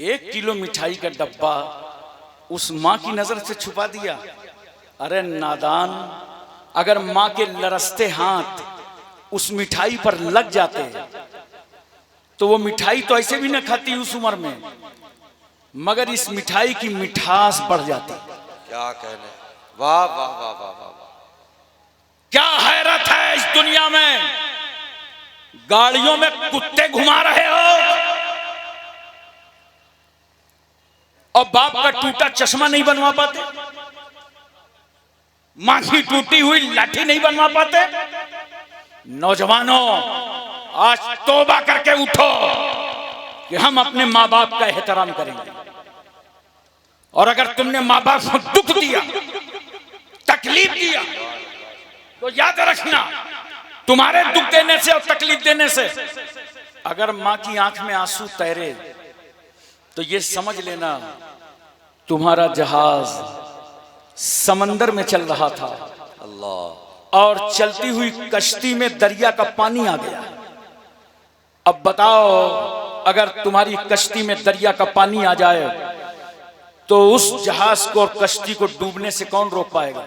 1 kilo मिठाई का डब्बा उस माँ की नजर से छुपा दिया। अरे नादान, अगर माँ के लरसते हाथ उस मिठाई पर लग जाते तो वो मिठाई तो ऐसे भी न खाती उस उम्र में, मगर इस मिठाई की मिठास बढ़ जाती। क्या कहने, वाह वाह वाह वाह वाह, क्या हैरत है इस दुनिया में। गाड़ियों में कुत्ते घुमा रहे हो और बाप का टूटा चश्मा नहीं बनवा पाते, मां की टूटी हुई लाठी नहीं बनवा पाते। नौजवानों, आज तौबा करके उठो कि हम अपने माँ बाप का एहतराम करेंगे। और अगर तुमने माँ बाप को दुख दिया, तकलीफ दिया, तो याद रखना, तुम्हारे दुख देने से और तकलीफ देने से अगर मां की आंख में आंसू तैरे तो ये समझ लेना तुम्हारा जहाज समंदर में चल रहा था अल्लाह, और चलती हुई कश्ती में दरिया का पानी आ गया। अब बताओ, अगर तुम्हारी कश्ती में दरिया का पानी आ जाए तो उस जहाज को और कश्ती को डूबने से कौन रोक पाएगा।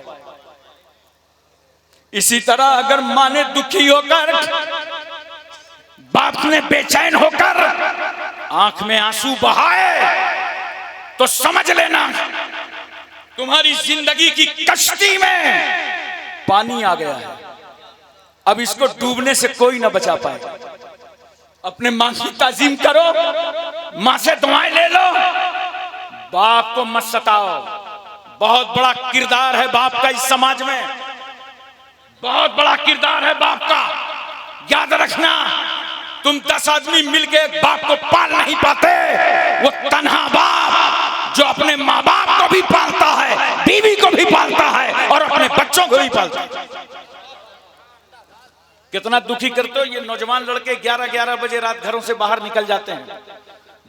इसी तरह अगर मां ने दुखी होकर, बाप ने बेचैन होकर आंख में आंसू बहाए तो समझ लेना तुम्हारी जिंदगी की कश्ती में पानी आ गया है। अब इसको डूबने से कोई ना बचा पाएगा। अपने मां की ताजीम करो, मां से दुआएं ले लो, बाप को मत सताओ। बहुत बड़ा किरदार है बाप का इस समाज में, बहुत बड़ा किरदार है बाप का। याद रखना, तुम 10 आदमी मिलके एक बाप को पाल नहीं पाते। वो तन्हा बाप जो अपने माँ बाप को भी पालता है, बीवी को भी पालता है और अपने बच्चों को भी पालता है। कितना दुखी करते हो ये नौजवान लड़के, 11-11 बजे रात घरों से बाहर निकल जाते हैं।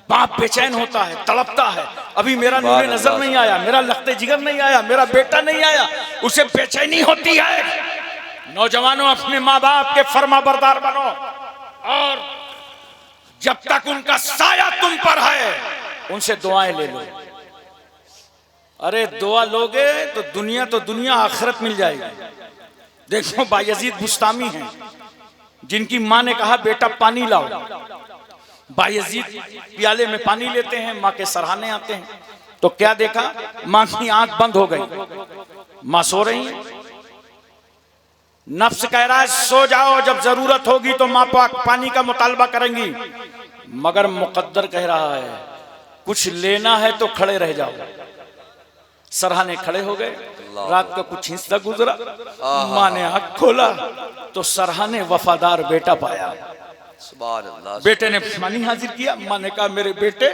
बाप बेचैन होता है, तड़पता है, अभी मेरा नूरे नजर नहीं आया, मेरा लखते जिगर नहीं आया, मेरा बेटा नहीं आया, उसे बेचैनी होती है। नौजवानों, अपने माँ बाप के फर्माबरदार बनो और जब तक उनका साया तुम पर है उनसे दुआएं ले लो। अरे दुआ लोगे तो दुनिया आखिरत मिल जाएगी। देखो, बायजीद बुस्तामी हैं जिनकी माँ ने कहा बेटा पानी लाओ। बायजीद प्याले में पानी लेते हैं, माँ के सराहने आते हैं तो क्या देखा, माँ की आंख बंद हो गई, माँ सो रही है। नफ्स कह रहा है सो जाओ, जब जरूरत होगी तो माँ पानी का मुतालबा करेंगी, मगर मुकद्दर कह रहा है कुछ लेना है तो खड़े रह जाओ। सरहाने खड़े हो गए। रात का कुछ हिस्सा गुजरा, माँ ने आँख खोला तो सरहाने वफादार बेटा पाया। सुभान अल्लाह। बेटे ने पानी हाजिर किया। माँ ने कहा मेरे बेटे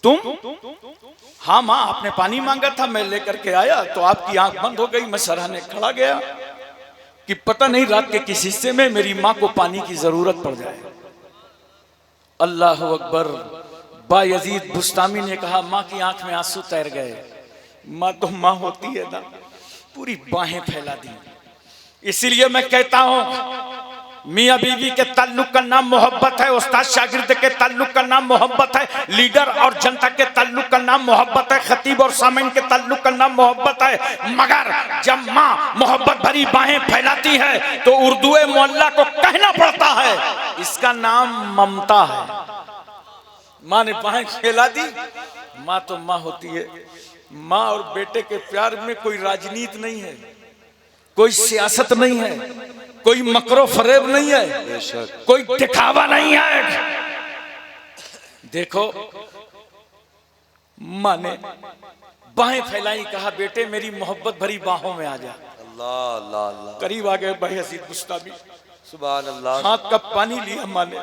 तुम? हाँ माँ, आपने पानी मांगा था, मैं लेकर के आया तो आपकी आंख बंद हो गई। मैं सरहाने खड़ा गया कि पता नहीं रात के किस हिस्से में मेरी माँ को पानी की जरूरत पड़ जाए। अल्लाह अकबर। बायजीद बुस्तामी ने कहा माँ की आंख में आंसू तैर गए। माँ तो माँ होती है ना, पूरी बाहें फैला दी। इसीलिए मैं कहता हूं मियाँ बीवी के ताल्लुक का नाम मोहब्बत है, उस्ताद शागिर्द के ताल्लुक का नाम मोहब्बत है, लीडर और जनता के ताल्लुक का नाम मोहब्बत है, खतीब और सामीन के ताल्लुक का नाम मोहब्बत है। मगर जब माँ मोहब्बत भरी बाहें फैलाती है तो उर्दू मोहल्ला को कहना पड़ता है इसका नाम ममता है। माँ ने बाहें फैला दी। माँ तो माँ होती है। माँ और बेटे के प्यार में कोई राजनीति नहीं है, कोई सियासत नहीं है, कोई मकरो फरेब नहीं है, कोई दिखावा नहीं है। देखो, माँ ने बाहें फैलाई, कहा बेटे मेरी मोहब्बत भरी बाहों में आ जा। अल्लाह अल्लाह अल्लाह। करीब आ गए बायजीद बुस्तामी। सुभान अल्लाह। हाथ का पानी लिया माँ ने,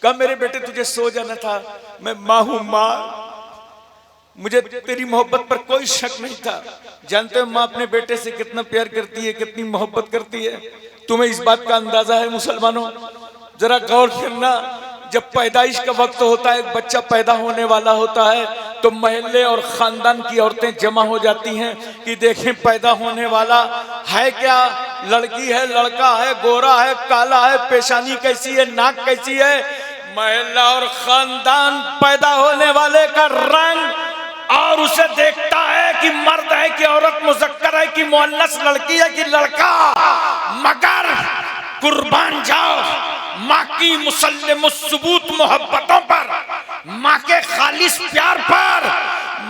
कहा मेरे बेटे तुझे सो जाना था, मैं माँ हूं माँ, मुझे तेरी मोहब्बत पर कोई शक नहीं था। जानते हो माँ अपने बेटे से कितना प्यार करती है, कितनी मोहब्बत करती है। तुम्हें इस बात का अंदाजा है मुसलमानों? जरा गौर करना, जब पैदाइश का वक्त होता है, एक बच्चा पैदा होने वाला होता है तो महल्ले और खानदान की औरतें जमा हो जाती हैं कि देखें पैदा होने वाला है क्या, लड़की है, लड़का है, गोरा है, काला है, पेशानी कैसी है, नाक कैसी है। महिला और खानदान पैदा होने वाले का रंग और उसे देखता है कि मर्द है कि औरत, मुज़क्कर है कि मुअन्नस, लड़की है कि लड़का, मगर कुर्बान जाओ माँ की मुसल्लिम सुबूत मोहब्बतों पर, माँ के खालिस प्यार पर।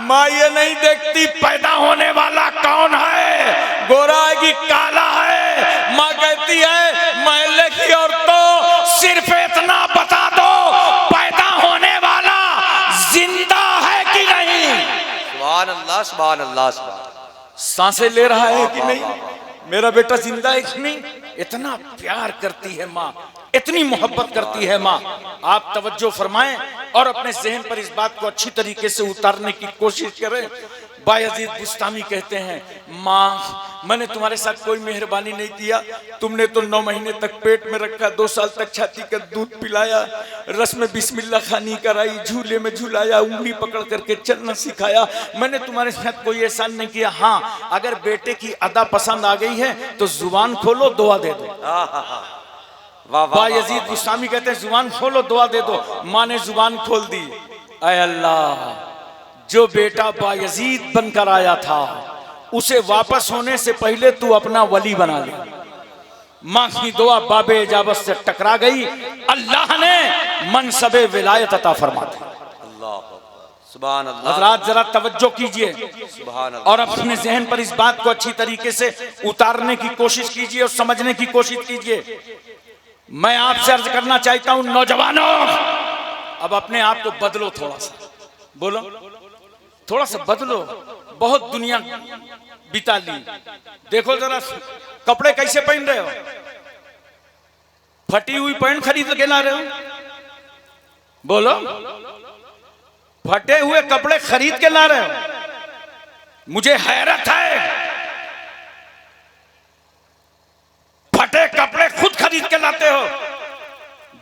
माँ ये नहीं देखती पैदा होने वाला कौन है, गोरा है कि काला है। माँ कहती है महल्ले की औरतों सिर्फ इतना बता दो पैदा होने वाला जिंदा है कि नहीं। सुभान अल्लाह, सुभान अल्लाह, सुभान। सांसें ले रहा है कि नहीं, मेरा बेटा जिंदा है कि नहीं। इतना प्यार करती है माँ, इतनी मोहब्बत करती है माँ। आप तवज्जो फरमाएं और अपने ज़हन पर इस बात को अच्छी तरीके से उतारने की कोशिश करें। बायजीद बुस्तामी कहते हैं, माँ मैंने तुम्हारे साथ कोई मेहरबानी नहीं किया, तुमने तो 9 महीने तक पेट में रखा, 2 साल तक छाती का दूध पिलाया, रस में बिस्मिल्लाह खानी कराई, झूले में झूलाया, उंगली पकड़ करके चलना सिखाया। मैंने तुम्हारे साथ कोई एहसान नहीं किया। हाँ, अगर बेटे की अदा पसंद आ गई है तो जुबान खोलो, दुआ दे दो। बायजीद बुस्तामी कहते हैं जुबान खोलो, दुआ दे दो। माँ ने जुबान खोल दी। ऐ अल्लाह, जो बेटा बायजीद बनकर आया था उसे वापस होने से पहले तू अपना वली बना ले। माँ की दुआ बाबे इजाबत से टकरा गई, अल्लाह ने मनसबे विलायत अता फरमा दी। अल्लाह, सुभान अल्लाह। हज़रात जरा तवज्जो कीजिए सुभान अल्लाह। और अपने जहन पर इस बात को अच्छी तरीके से उतारने की कोशिश कीजिए और समझने की कोशिश कीजिए। मैं आपसे अर्ज करना चाहता हूं, नौजवानों, अब अपने आप को बदलो, थोड़ा सा बोलो, थोड़ा सा बदलो। बहुत दुनिया बिता ली, देखो जरा कपड़े कैसे पहन रहे हो, फटी हुई पैंट खरीद के ला रहे हो। बोलो, फटे हुए कपड़े खरीद के ला रहे हो। मुझे हैरत है, फटे कपड़े खुद खरीद के लाते हो,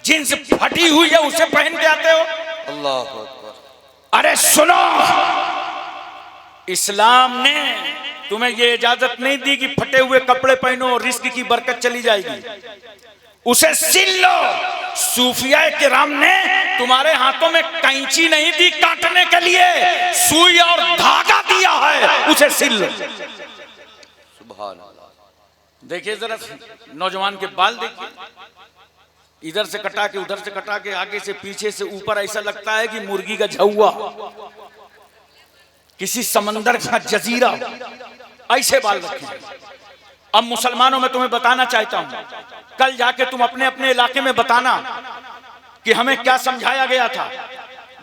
जींस फटी हुई है उसे पहन के आते हो। अल्लाह अकबर। अरे सुनो, इस्लाम ने तुम्हें ये इजाजत नहीं दी कि फटे हुए कपड़े पहनो, रिस्क की बरकत चली जाएगी। उसे सिल लो। सूफिया किराम ने तुम्हारे हाथों में कैंची नहीं दी काटने के लिए, सुई और धागा दिया है, उसे सिल लो। सुभान अल्लाह। देखिए जरा नौजवान के बाल देखिए, इधर से कटा के उधर से कटा के, आगे से पीछे से ऊपर, ऐसा लगता है कि मुर्गी का झौवा, किसी समंदर का जजीरा, ऐसे बाल रखे। अब मुसलमानों में तुम्हें बताना चाहता हूं, कल जाके तुम अपने अपने इलाके में बताना कि हमें क्या समझाया गया था।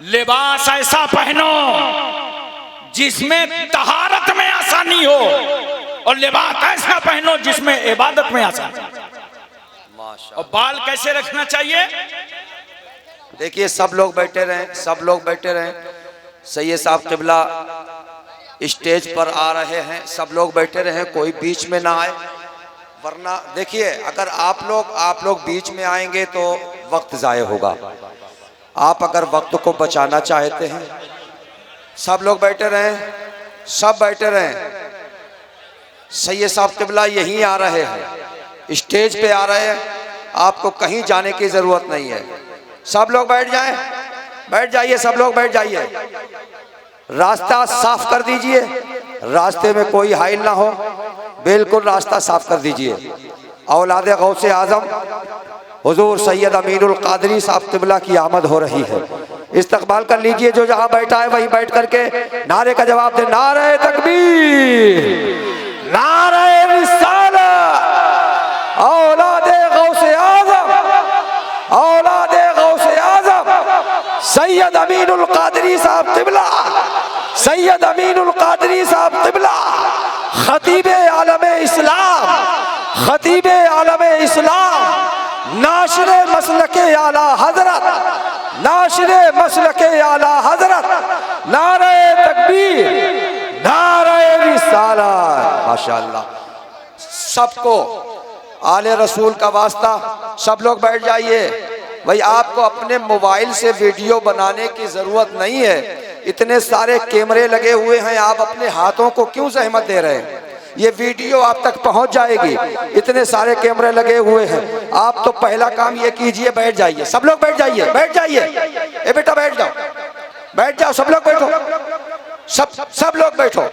लिबास ऐसा पहनो जिसमें तहारत में आसानी हो, और लिबास ऐसा पहनो जिसमें इबादत में आसानी। और बाल कैसे रखना चाहिए? देखिए, सब लोग बैठे रहें, सब लोग बैठे रहें। सैयद साहब क़िबला स्टेज पर आ रहे हैं, सब लोग बैठे रहें, कोई बीच में ना आए, वरना देखिए अगर आप लोग बीच में आएंगे तो वक्त ज़ाय होगा। आप अगर वक्त को बचाना चाहते हैं, सब लोग बैठे रहें, सब बैठे रहें। सैयद साहब क़िबला यहीं आ रहे हैं, स्टेज पे आ रहे हैं, आपको कहीं जाने की ज़रूरत नहीं है। सब लोग बैठ जाएं, बैठ जाइए, सब लोग बैठ जाइए। रास्ता साफ कर दीजिए, रास्ते में कोई हाइल ना हो, बिल्कुल रास्ता साफ कर दीजिए। औलादे गौसे आज़म हुजूर सैयद अमीरुल क़ादरी साहब क़िबला की आमद हो रही है, इस्तकबाल कर लीजिए। जो जहां बैठा है वहीं बैठ करके नारे का जवाब दे। नारे तकबीर, नारे रिसालत, औलादे गौसे आज़म, औलादे गौसे आज़म सैयद अमीनुल क़ादरी साहब क़िबला, सैयद अमीनुल क़ादरी साहब क़िबला, खतीबे आलमे इस्लाम, खतीबे आलमे इस्लाम, नाशिरे मसलके आला हजरत, नाशिरे मसलके आला हजरत, नारे तकबीर, नारे रिसालत। माशाअल्लाह, सबको आले रसूल का वास्ता, सब लोग बैठ जाइए। भाई आपको अपने मोबाइल से वीडियो बनाने की ज़रूरत नहीं है, इतने सारे कैमरे लगे हुए हैं, आप अपने हाथों को क्यों ज़हमत दे रहे हैं? ये वीडियो आप तक पहुंच जाएगी। इतने सारे कैमरे लगे हुए हैं। आप तो पहला काम ये कीजिए, बैठ जाइए, सब लोग बैठ जाइए, बैठ जाइए। ए बेटा बैठ जाओ, बैठ जाओ, सब लोग बैठो, सब लोग बैठो।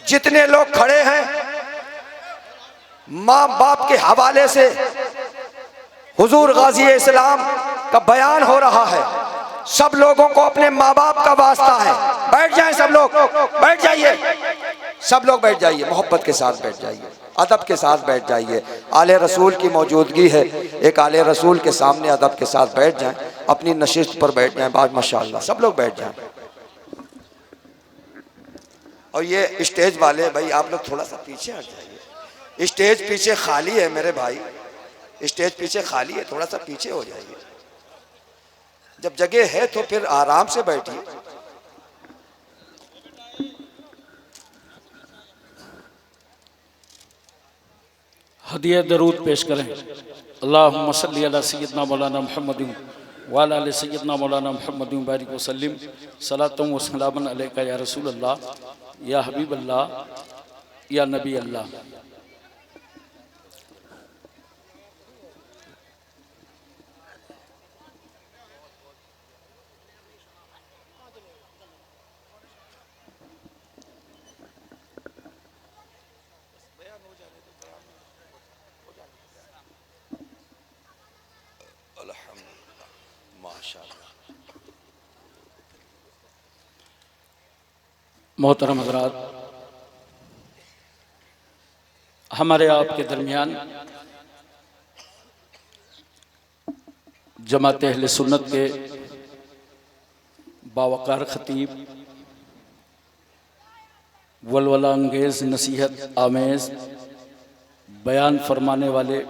जितने लोग खड़े हैं, माँ बाप के हवाले से हुजूर गाजी इस्लाम का बयान हो रहा है। सब लोगों को अपने माँ बाप का वास्ता है, बैठ जाएं सब लोग, बैठ जाइए, सब लोग बैठ जाइए, मोहब्बत के साथ बैठ जाइए, अदब के साथ बैठ जाइए। आले रसूल की मौजूदगी है, एक आले रसूल के सामने अदब के साथ बैठ जाएं, अपनी नशिस्त पर बैठ जाएं। बाद माशाअल्लाह सब लोग बैठ जाएं। और ये स्टेज वाले भाई आप लोग थोड़ा सा पीछे हट जाइए, स्टेज पीछे खाली है मेरे भाई, स्टेज पीछे खाली है, थोड़ा सा पीछे हो जाइए। जब जगह है तो फिर आराम से बैठिए। हदिया दरूद पेश करें। अल्लाहुम्मा सल्ली अला सय्यदना मौलाना मुहम्मद व अला आलि सय्यदना मौलाना मुहम्मद बारिक वसल्लिम सलातुम व सलामुन अलैका या रसूल अल्लाह या हबीब अल्लाह या नबी अल्लाह। मोहतरम हज़रात, हमारे आपके दरमियान जमात अहले सुन्नत के बावकार खतीब, वलवला अंगेज़ नसीहत आमेज़ बयान फरमाने वाले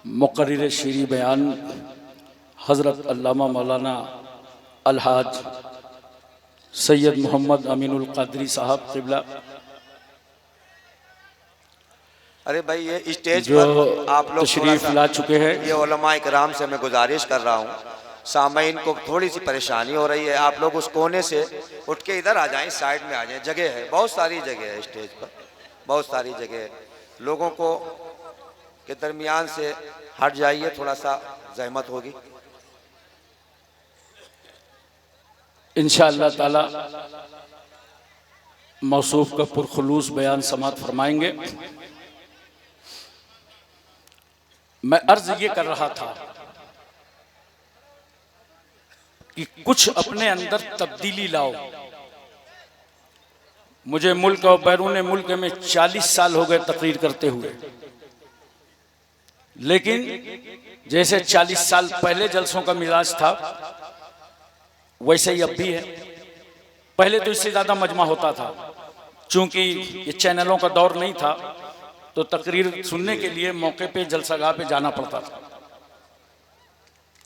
मुक़र्रिर शीरी बयान हज़रत अल्लामा मौलाना अलहाज सैयद मोहम्मद अमीनुल क़ादरी साहब क़िबला। अरे भाई ये स्टेज जो पर आप लोग तशरीफ़ ला चुके हैं, ये उलमा इकराम से मैं गुजारिश कर रहा हूँ, सामईन को थोड़ी सी परेशानी हो रही है, आप लोग उस कोने से उठ के इधर आ जाएं, साइड में आ जाएं, जगह है, बहुत सारी जगह है स्टेज पर, बहुत सारी जगह है। लोगों को के दरमियान से हट जाइए, थोड़ा सा जहमत होगी। इंशाअल्लाह ताला मौसूफ का पुरखुलूस बयान समात फरमाएंगे। मैं अर्ज ये कर रहा था कि कुछ अपने अंदर तब्दीली लाओ। मुझे मुल्क और बैरून मुल्क में 40 साल हो गए तकरीर करते हुए, लेकिन जैसे 40 साल पहले जलसों का मिजाज था वैसे ही अब भी है। पहले तो इससे ज़्यादा मजमा होता था, चूंकि ये चैनलों का दौर नहीं था तो तकरीर सुनने के लिए मौके पे जलसागाह पे जाना पड़ता था।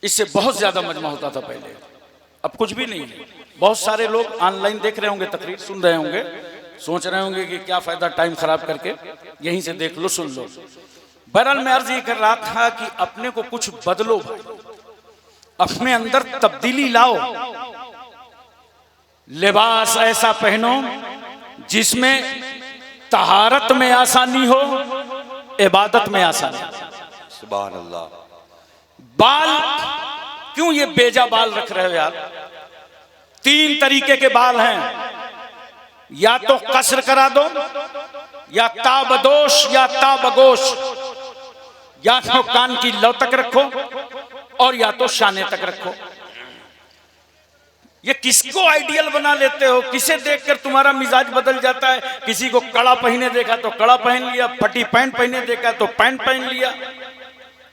इससे बहुत ज़्यादा मजमा होता था पहले, अब कुछ भी नहीं है। बहुत सारे लोग ऑनलाइन देख रहे होंगे, तकरीर सुन रहे होंगे, सोच रहे होंगे कि क्या फ़ायदा टाइम ख़राब करके, यहीं से देख लो, सुन लो। बहरहाल मैं अर्ज़ ये कर रहा था कि अपने को कुछ बदलो भाई, अपने अंदर तब्दीली लाओ। लिबास ऐसा पहनो जिसमें तहारत में आसानी हो, इबादत में आसानी। सुभान अल्लाह। बाल क्यों ये बेजा बाल रख रहे हो यार? 3 तरीके के बाल हैं, या तो कसर करा दो, या ताबदोश या ताबगोश, या तो कान की लौ तक रखो और या तो शाने तक रखो। ये किसको आइडियल बना लेते हो? किसे देखकर तुम्हारा मिजाज बदल जाता है? किसी को कड़ा पहने देखा तो कड़ा पहन लिया, फटी पैंट पहने देखा तो पैंट पहन लिया,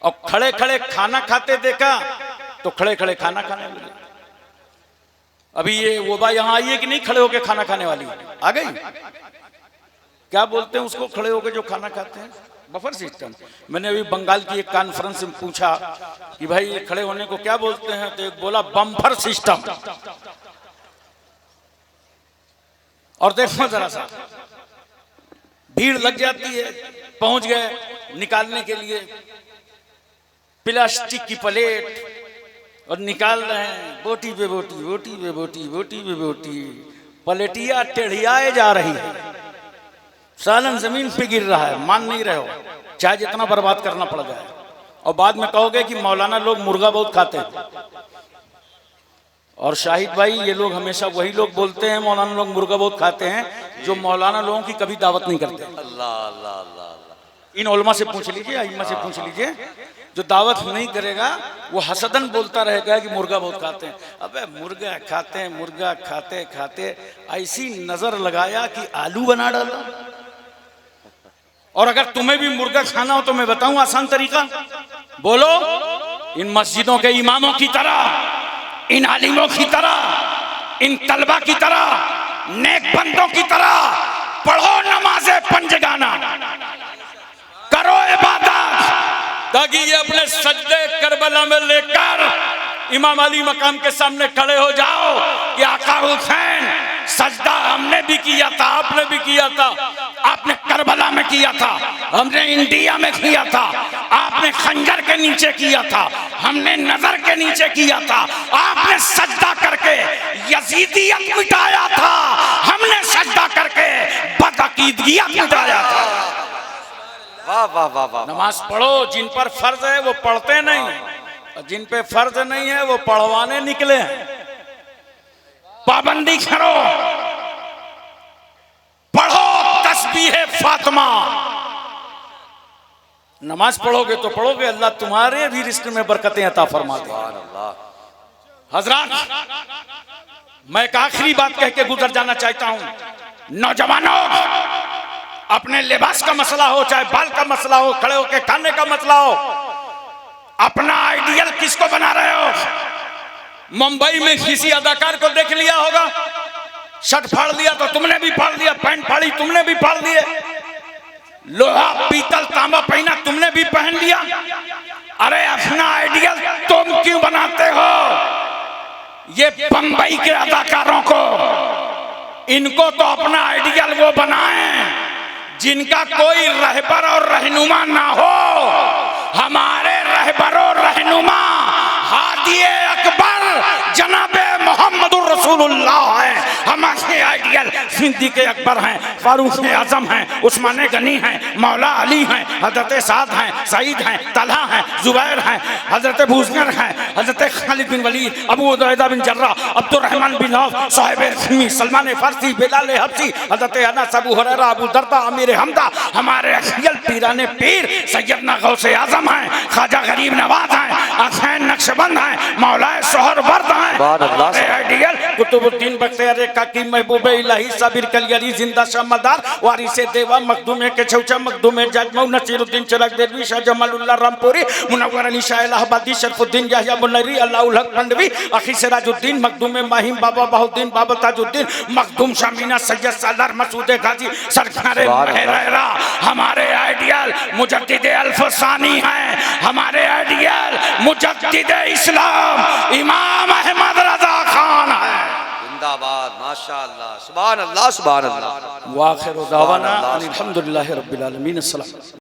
और खड़े खड़े खाना खाते देखा तो खड़े खड़े खाना खाने लगे। अभी ये वो बात यहाँ आई है कि नहीं, खड़े होके खाना खाने वाली आ गई? क्या बोलते हैं उसको, खड़े होके जो खाना खाते हैं? Buffer system. मैंने अभी बंगाल की एक कॉन्फ्रेंस में पूछा कि भाई ये खड़े होने को क्या बोलते हैं, तो एक बोला बम्फर सिस्टम। और देखो जरा सा, भीड़ लग जाती है, पहुंच गए निकालने के लिए प्लास्टिक की प्लेट और निकाल रहे हैं, बोटी पे बोटी, बोटी पे बोटी, बोटी पे बोटी, पलेटिया टेढ़ियाए जा रही है, सालन जमीन पे गिर रहा है, मान नहीं रहे हो, चाहे जितना बर्बाद करना पड़ जाए। और बाद में कहोगे कि मौलाना लोग मुर्गा बहुत खाते हैं। और शाहिद भाई, ये लोग हमेशा वही लोग बोलते हैं मौलाना लोग मुर्गा बहुत खाते हैं जो मौलाना लोगों की कभी दावत नहीं करते। अल्लाह अल्लाह अल्लाह। इन उलमा से पूछ लीजिए, अइम्मा से पूछ लीजिए, जो दावत नहीं करेगा वो हसदन बोलता रहेगा कि मुर्गा बहुत खाते हैं। अबे मुर्गा खाते हैं, मुर्गा खाते खाते ऐसी नजर लगाया कि आलू बना डाला। और अगर तुम्हें भी मुर्गा खाना हो तो मैं बताऊं आसान तरीका, बोलो इन मस्जिदों के इमामों की तरह, इन आलिमों की तरह, इन तलबा की तरह, नेक बंदों की तरह पढ़ो नमाज़े पंजगाना, करो इबादत, ताकि ये अपने सजदे करबला में लेकर इमाम अली मकाम के सामने खड़े हो जाओ कि आका हुसैन सजदा हमने भी किया था, आपने भी किया था, आपने करबला में किया था, हमने इंडिया में किया था, आपने खंजर के नीचे किया था, हमने नजर के नीचे किया था, आपने सजदा करके यजीदियत मिटाया था, हमने सजदा करके बदअकीदगियत मिटाया था। वाह वाह वाह वाह। नमाज पढ़ो, जिन पर फर्ज है वो पढ़ते नहीं, और जिन पे फर्ज नहीं है वो पढ़वाने निकले हैं। पाबंदी करो, पढ़ो तस्बीह फातिमा। नमाज पढ़ोगे तो पढ़ोगे, अल्लाह तुम्हारे भी रिस्क में बरकतें अता फरमा देगा। हजरात, मैं एक आखिरी बात कह के गुजर जाना चाहता हूं। नौजवानों, अपने लिबास का मसला हो, चाहे बाल का मसला हो, खड़े होके खाने का मसला हो, अपना आइडियल किसको बना रहे हो? मुंबई में किसी अदाकार को देख लिया होगा, शर्ट फाड़ लिया तो तुमने भी फाड़ लिया, पैंट फाड़ी तुमने भी फाड़ लिए, लोहा पीतल तांबा पहना तुमने भी पहन लिया। अरे अपना आइडियल तुम क्यों बनाते हो? ये बंबई के अदाकारों को, इनको तो अपना आइडियल वो बनाएं जिनका कोई रहबर और रहनुमा ना हो। हमारे रहबर और रहनुमा हादिए अकबर जनाबे मोहम्मदुर रसूलुल्लाह है। हमारे आइडियल सिद्दीक़ अकबर हैं, फारूक आजम हैं, उस्मान गनी हैं, मौला अली हैं, हजरत साद हैं, सईद हैं, तलहा हैं, जुबैर हैं, हजरत बुज़र हैं, हजरत Khalid bin Walid, Abu Ubaida bin Jarrah, Abdurrahman bin Auf, साहिब रखमी, सलमान फारसी, बिलाल हबशी, हजरत अनस, अबू हुरैरा, अबू दरदा, अमीर हमदा। हमारे आइडियल पीराने पीर सैयदना गौसे आजम हैं, ख्वाजा गरीब नवाज हैं, अखैन नक्शबंद हैं, मौलाए सोहरवर्द हैं। आइडियल कुतुबुद्दीन बख्तियार काकी, महबूब इलाही, साबिर कलियरी, जिंदा शामदार, वारिसे देवा, मखदूमे के छौचा, मखदूमे जजमऊ, नसीरुद्दीन चिराग देवी, शाह जमालुल्लाह रामपुरी, मुनव्वर अली शाह इलाहाबादी, शरफुद्दीन याहिया मुन्नरी, अल्लाहुल हक पंडवी, अखी सिराजुद्दीन, मखदूमे माहिम, बाबा बहुद्दीन, बाबा ताजुद्दीन, मखदूम शामीना, सैयद सालार, मसूद गाजी, सरकारे महरेरा। हमारे आइडियल मुजद्दिद अल्फसानी हैं, हमारे आइडियल मुजद्दिद इस्लाम इमाम अहमद रजा खान है। जिंदाबाद, माशाअल्लाह, सुभान अल्लाह, सुभान अल्लाह। व आखिर दावाना अल्हम्दुलिल्लाहि रब्बिल आलमीन। अस्सलाम।